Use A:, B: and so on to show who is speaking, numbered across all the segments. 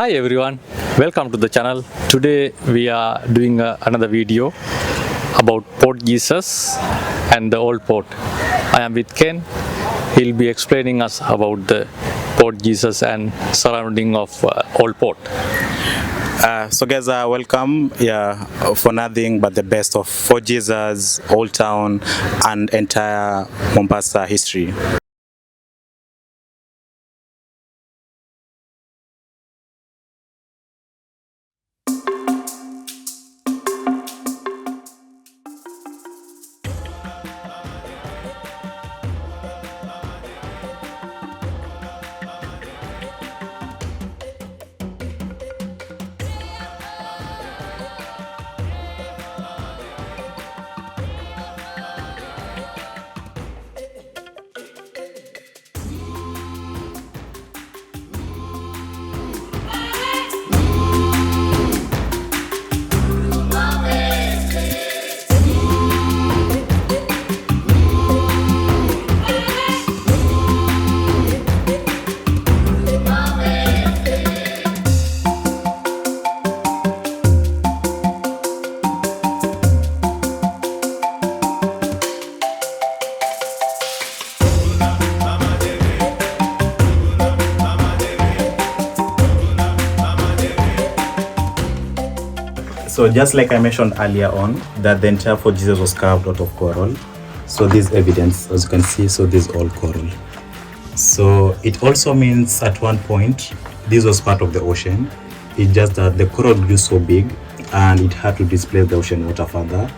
A: Hi everyone, welcome to the channel. Today we are doing another video about Portuguese and the old port. I am with Ken. He'll be explaining us about the Portuguese and surrounding of old port.
B: So guys, welcome. For nothing but the best of Portuguese, Old Town, and entire Mombasa history. So just like I mentioned earlier on, that the entire Fort Jesus was carved out of coral. So this evidence, as you can see, so this is all coral. So it also means at one point, this was part of the ocean. It's just that the coral grew so big and it had to displace the ocean water further.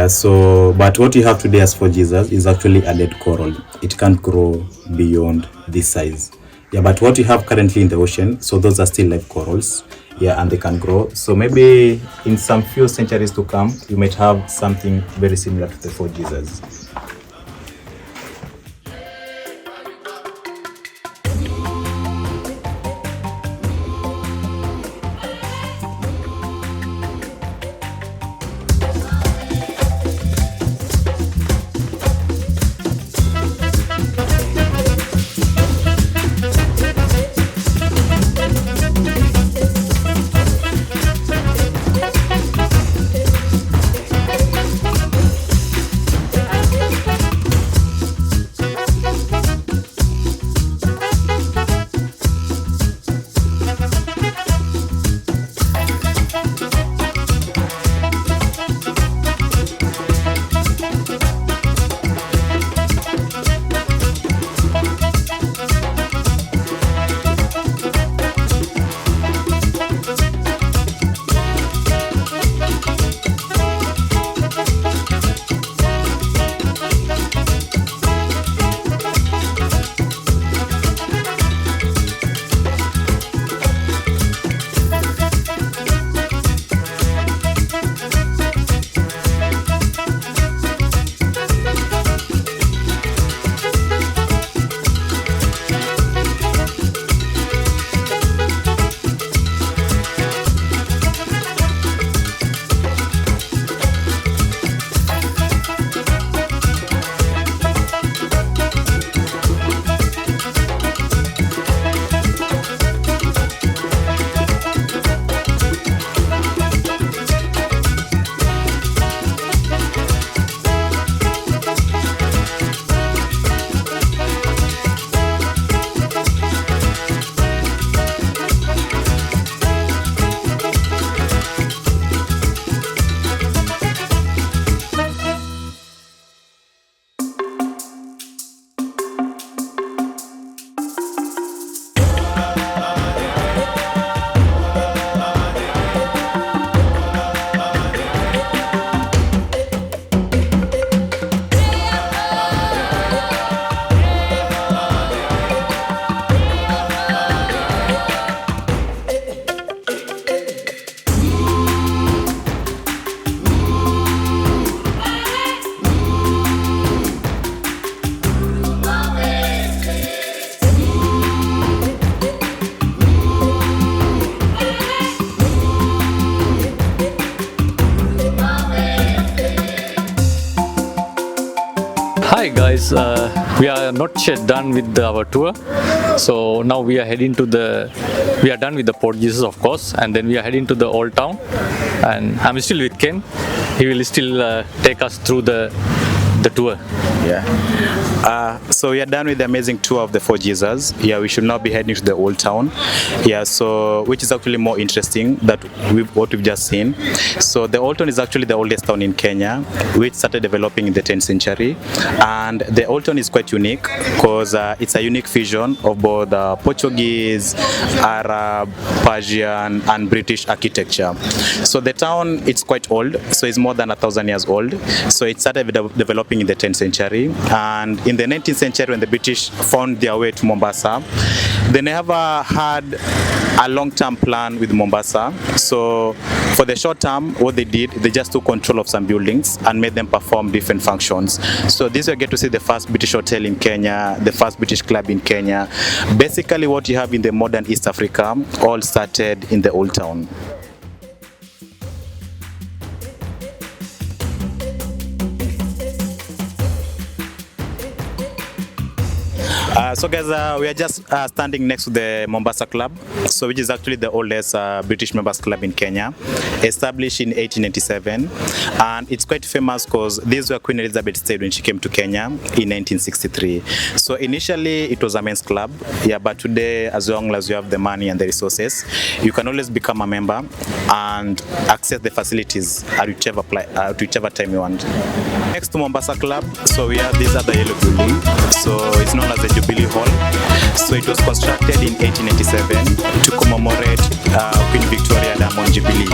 B: So, but what you have today as Fort Jesus is actually a dead coral. It can't grow beyond this size. But what you have currently in the ocean, so those are still live corals. And they can grow. So maybe in some few centuries to come, you might have something very similar to the Fort Jesus.
A: Hi guys, we are not yet done with our tour. So now we are we are done with the Portuguese, of course, and then we are heading to the Old Town. And I'm still with Ken. He will still take us through the tour.
B: Yeah. So we are done with the amazing tour of the Four Jesus. Yeah, we should now be heading to the Old Town. Yeah, so which is actually more interesting than what we've just seen. So the Old Town is actually the oldest town in Kenya, which started developing in the 10th century. And the Old Town is quite unique because it's a unique fusion of both Portuguese, Arab, Persian, and British architecture. So the town, it's quite old, so it's more than 1,000 years old. So it started developing in the 10th century, and in the 19th century when the British found their way to Mombasa, they never had a long-term plan with Mombasa. So for the short term, what they did, they just took control of some buildings and made them perform different functions. So this you get to see the first British hotel in Kenya, the first British club in Kenya. Basically what you have in the modern East Africa all started in the Old Town. So guys, we are just standing next to the Mombasa Club, so which is actually the oldest British members club in Kenya, established in 1897, and it's quite famous because this is where Queen Elizabeth stayed when she came to Kenya in 1963. So initially it was a men's club, yeah, but today, as long as you have the money and the resources, you can always become a member and access the facilities at whichever time you want. Next to Mombasa Club, so we have this other yellow building, so it's known as the Jubilee Hall. So it was constructed in 1887 to commemorate Queen Victoria Diamond Jubilee.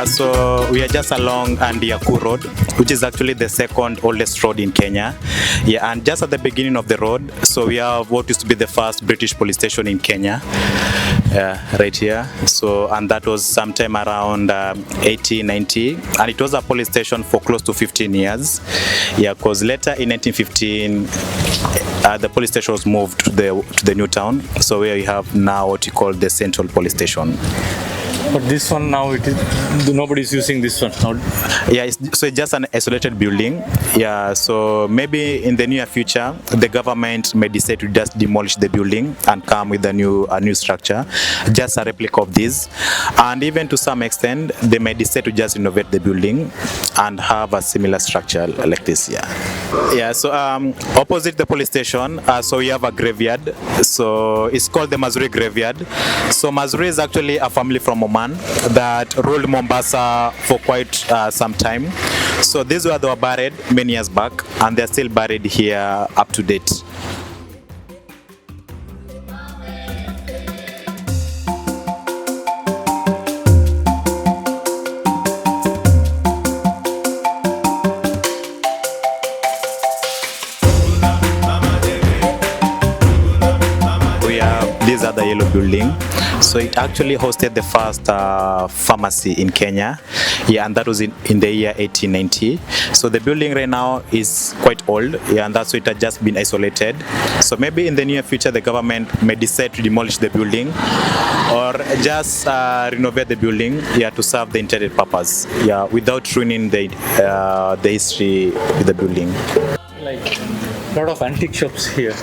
B: So we are just along Andiaku Road, which is actually the second oldest road in Kenya. Yeah, and just at the beginning of the road, so we have what used to be the first British police station in Kenya, right here. So, and that was sometime around 1890, and it was a police station for close to 15 years. Yeah, because later in 1915, the police station was moved to the new town. So where we have now what you call the Central Police Station.
A: But this one now, nobody is using this one now.
B: Yeah, so it's just an isolated building. Yeah, so maybe in the near future, the government may decide to just demolish the building and come with a new structure, just a replica of this. And even to some extent, they may decide to just renovate the building and have a similar structure like this. Yeah. So opposite the police station, so we have a graveyard. So it's called the Mazuri Graveyard. So Mazuri is actually a family from Oman that ruled Mombasa for quite some time. So these were they were buried many years back, and they're still buried here up to date. These are the yellow building. So it actually hosted the first pharmacy in Kenya, yeah, and that was in the year 1890. So the building right now is quite old, yeah, and that's why it had just been isolated. So maybe in the near future the government may decide to demolish the building or just renovate the building, yeah, to serve the intended purpose, yeah, without ruining the history of the building.
A: Like a lot of antique shops here.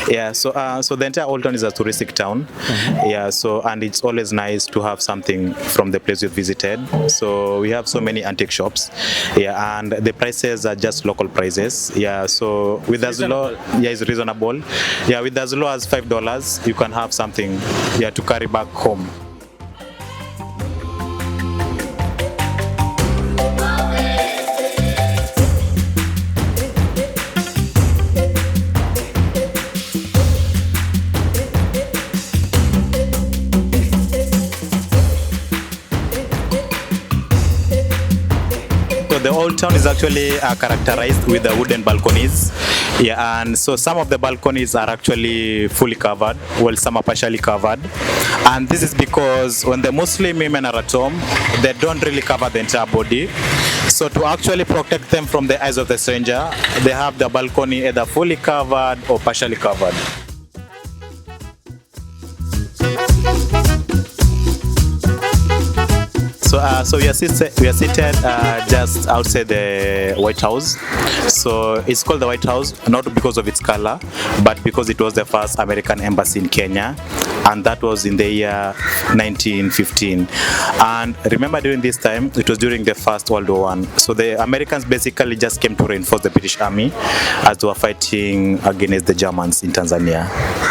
B: Yeah, so the entire Old Town is a touristic town. Mm-hmm. Yeah, so and it's always nice to have something from the place you visited. So we have so many antique shops. Yeah, and the prices are just local prices. Yeah, so with as low, yeah, it's reasonable. Yeah, with as low as $5, you can have something, yeah, to carry back home. the old town is actually characterized with the wooden balconies. Yeah, and so some of the balconies are actually fully covered, while some are partially covered. And this is because when the Muslim women are at home, they don't really cover the entire body. So to actually protect them from the eyes of the stranger, they have the balcony either fully covered or partially covered. So we are seated just outside the White House. So it's called the White House not because of its color, but because it was the first American embassy in Kenya, and that was in the year 1915. And remember, during this time, it was during the First World War I. So the Americans basically just came to reinforce the British Army as they were fighting against the Germans in Tanzania.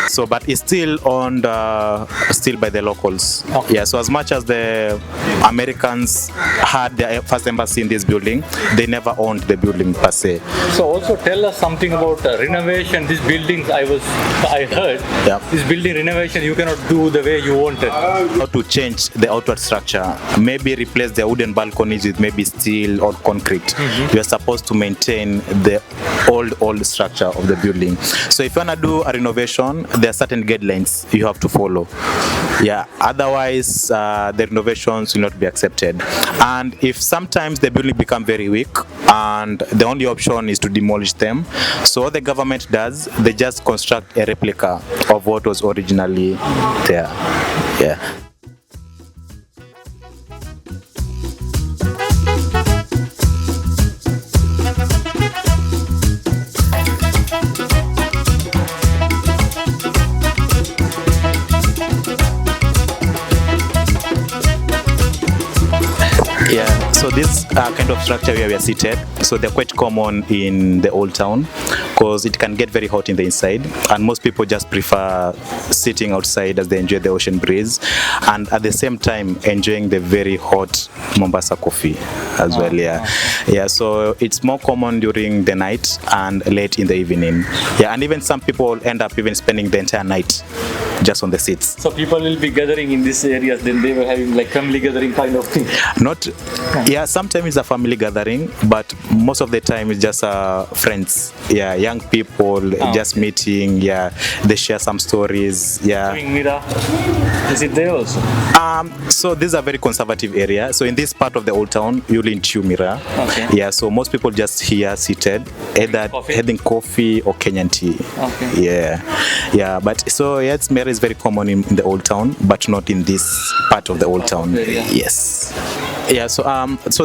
B: So, but it's still owned still by the locals.
A: Okay.
B: Yeah. So as much as the Americans had their first embassy in this building, they never owned the building per se.
A: So also tell us something about renovation. These buildings, I heard,
B: Yeah.
A: this building renovation you cannot do the way you wanted.
B: How to change the outward structure, maybe replace the wooden balconies with maybe steel or concrete. You are supposed to maintain the old structure of the building. So if you want to do a renovation, there are certain guidelines you have to follow. Yeah, otherwise the renovations will not be accepted. And if sometimes the building become very weak and the only option is to demolish them, so what the government does, they just construct a replica of what was originally there. Yeah. Yeah, so this kind of structure where we are seated, so they're quite common in the old town because it can get very hot in the inside, and most people just prefer sitting outside as they enjoy the ocean breeze and at the same time enjoying the very hot Mombasa coffee as well. Yeah, yeah. So it's more common during the night and late in the evening. Yeah, and even some people end up even spending the entire night just on the seats.
A: So people will be gathering in these areas, then they were having like family gathering kind of thing.
B: Not, yeah, sometimes it's a family gathering, but most of the time it's just friends. Yeah, young people just meeting. Yeah, they share some stories. Yeah.
A: Doing Mira, is it there also?
B: So this is a very conservative area. So in this part of the old town, you'll in Mira.
A: Okay.
B: Yeah, so most people just here seated, either having coffee or Kenyan tea.
A: Okay.
B: Yeah, yeah. But so yeah, Mira is very common in the old town, but not in this part of the old town. Yes. Yeah, so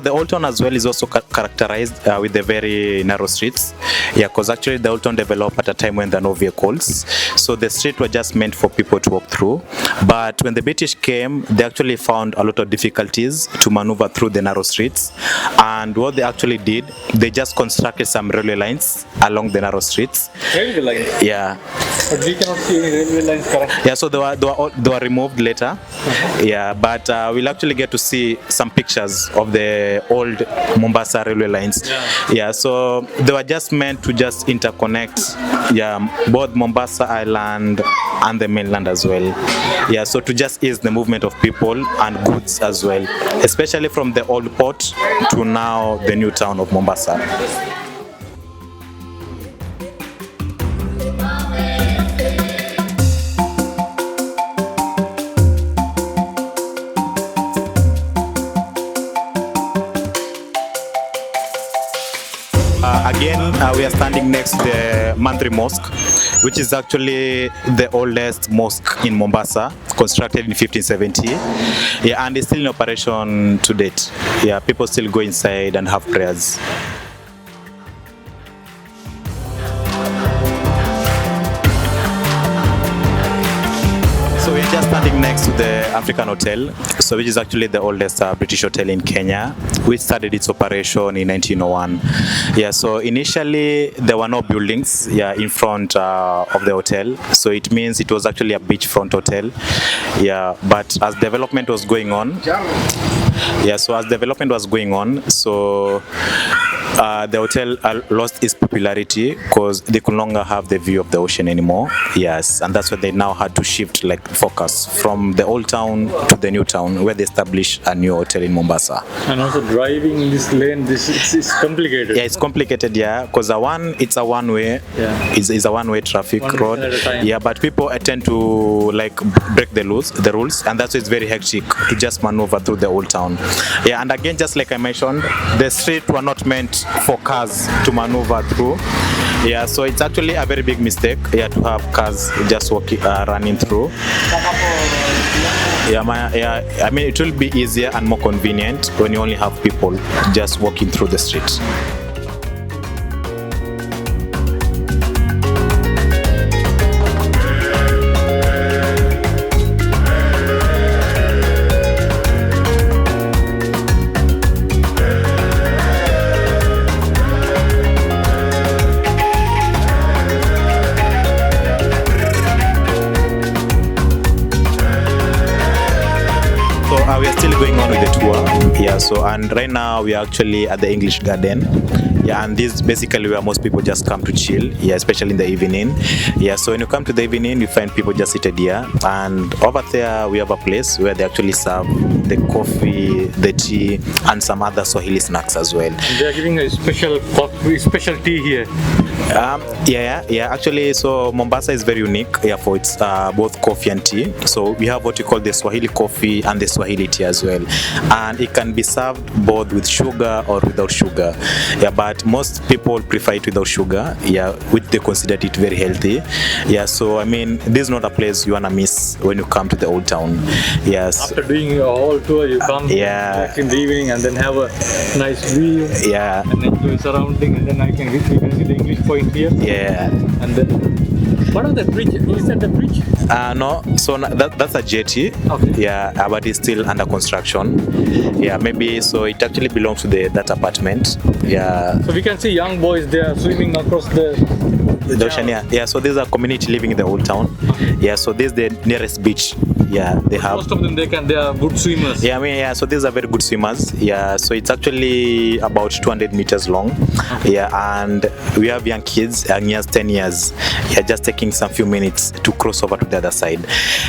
B: the Old Town as well is also characterized with the very narrow streets. Yeah, because actually the Old Town developed at a time when there are no vehicles. So the streets were just meant for people to walk through. But when the British came, they actually found a lot of difficulties to maneuver through the narrow streets. And what they actually did, they just constructed some railway lines along the narrow streets.
A: Railway lines?
B: Yeah.
A: But we cannot see any railway lines, correct?
B: Yeah, so they were removed later. Yeah, but we'll actually get to see some pictures of the old Mombasa railway lines. Yeah, so they were just meant to just interconnect, yeah, both Mombasa Island and the mainland as well. Yeah, so to just ease the movement of people and goods as well, especially from the old port to now the new town of Mombasa. Again, we are standing next to the Mandri Mosque, which is actually the oldest mosque in Mombasa, constructed in 1570. Yeah, and it's still in operation to date. Yeah, people still go inside and have prayers. So we're just standing next to the African Hotel, so which is actually the oldest British hotel in Kenya, which started its operation in 1901. Yeah, so initially there were no buildings, yeah, in front of the hotel, so it means it was actually a beachfront hotel. Yeah, but as development was going on, so The hotel lost its popularity because they could no longer have the view of the ocean anymore. Yes, and that's why they now had to shift like focus from the old town to the new town, where they established a new hotel in Mombasa.
A: And also driving in this lane, it's complicated.
B: Yeah, it's complicated. Yeah, because it's a one-way.
A: Yeah.
B: It's a one-way traffic
A: One
B: road.
A: at a time.
B: Yeah, but people tend to like break the rules, and that's why it's very hectic to just maneuver through the old town. Yeah, and again, just like I mentioned, the streets were not meant for cars to maneuver through. Yeah, so it's actually a very big mistake. Yeah, to have cars just walking, running through. I mean, it will be easier and more convenient when you only have people just walking through the streets. We are still going on with the tour. Yeah, so and right now we are actually at the English Garden. Yeah, and this is basically where most people just come to chill. Yeah, especially in the evening. Yeah, so when you come to the evening, you find people just seated here, and over there we have a place where they actually serve the coffee, the tea, and some other Swahili snacks as well.
A: They are giving a special coffee, special tea here.
B: Yeah. Actually, so Mombasa is very unique. Yeah, for its both coffee and tea. So we have what we call the Swahili coffee and the Swahili tea as well, and it can be served both with sugar or without sugar. Yeah, but most people prefer it without sugar. Yeah, which they consider it very healthy. Yeah, so I mean, this is not a place you wanna miss when you come to the old town. Yes.
A: After doing a whole tour, you come
B: back
A: in the evening and then have a nice view.
B: Yeah.
A: And enjoy surrounding, and then you can see the English point here.
B: Yeah.
A: And then, what of the bridge? Is that the bridge?
B: No, so that's a jetty.
A: Okay.
B: Yeah, but it's still under construction. Yeah, maybe so it actually belongs to that apartment. Yeah.
A: So we can see young boys there swimming across the
B: ocean. Yeah, so there's a community living in the old town. Yeah, so this is the nearest beach. Yeah, they have.
A: Most of them they are good swimmers.
B: Yeah, I mean, yeah, so these are very good swimmers. Yeah, so it's actually about 200 meters long.
A: Okay.
B: Yeah, and we have young kids, young years, 10 years. Yeah, just taking some few minutes to cross over to the other side.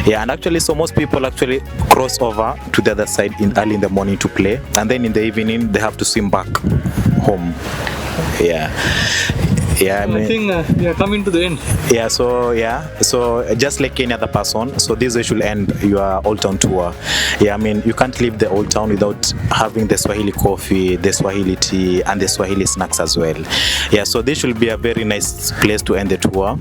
B: Yeah, and actually, so most people actually cross over to the other side early in the morning to play, and then in the evening they have to swim back home. Yeah. Yeah,
A: I think we are coming to the end.
B: Yeah, so just like any other person, so this should end your Old Town tour. Yeah, I mean, you can't leave the Old Town without having the Swahili coffee, the Swahili tea, and the Swahili snacks as well. Yeah, so this should be a very nice place to end the tour.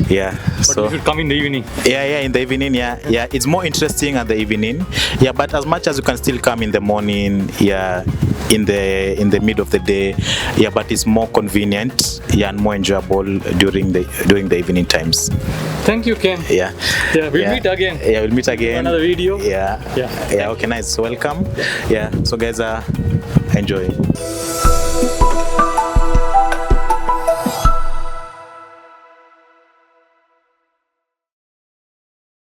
B: Yeah,
A: but so you should come in the evening.
B: Yeah, in the evening. Yeah, it's more interesting at the evening. Yeah, but as much as you can still come in the morning. Yeah, in the mid of the day. Yeah, but it's more convenient. Yeah, and more enjoyable during the evening times.
A: Thank you, Ken.
B: Yeah,
A: we'll meet again.
B: Yeah, we'll meet again.
A: Another video.
B: Yeah. Okay, nice. Welcome. Yeah. So guys, enjoy.